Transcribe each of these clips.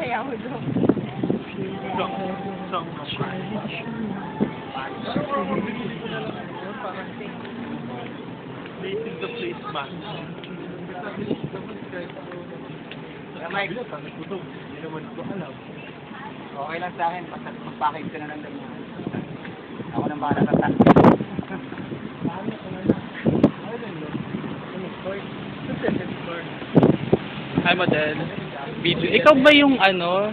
kaya mo doon. Placing the place man. Mike, Hindi naman ko alam. okay lang sa akin. Basta mag-package ka na ng ganyan. Ako nang bahala sa tax. Hi, model. Video. Ikaw ba yung ano?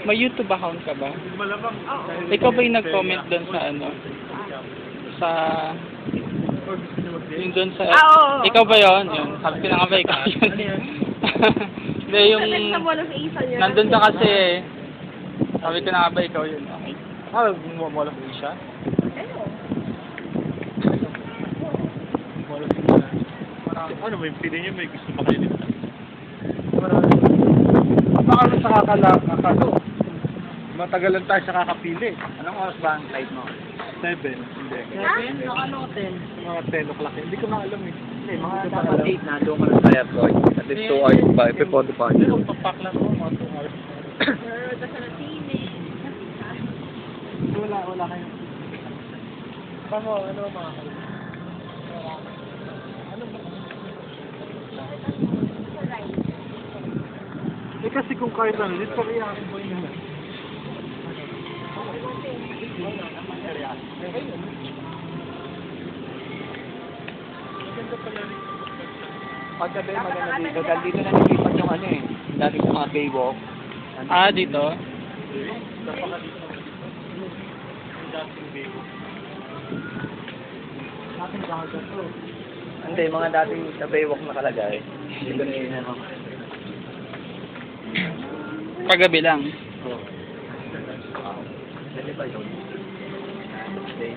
May YouTube account ka ba? Malamang. Ikaw ba yung nag-comment doon sa ano? Sa... Yung doon sa... Oo. Ikaw ba yun? Yun. Sabi ko na nga ba ikaw yun? Hindi, yung... Sa mall of Asia yun. Nandun ka kasi eh. Sabi ko na nga ba ikaw yun? Okay. Mall of Asia? Ano may pili niyo? May gusto pa kayo dito? Baka na sa kakalo. Matagal lang tayo sa kakapili. Anong oras ba ang flight mo? 7. Hindi. 7? Ano hotel? Mga 10 o'clock. Hindi ko na alam eh. Hindi, mga dapat 8 na doon ka na sa airport. At least 2 hours ba before Hindi departure. ko papak lang ako. Mga 2 hours. Basta na sine. Wala kayo. Paano, ano mga kayo? Eh kasi kung kahit ano, dito pa kaya ako ba yun naman? Paggabi maganda dito. Dahil dito na nilipat yung ano eh. Dati sa mga baywalk. Ah, dito? Napaka dito. Ang dating baby. Natin bago to. Hindi, mga dating sa baywalk nakalagay. Dito na yun ano. Paggabi lang. Dali ba yun? Okay.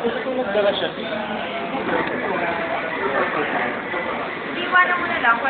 Gusto ko nagdala siya. Iwanan mo na lang.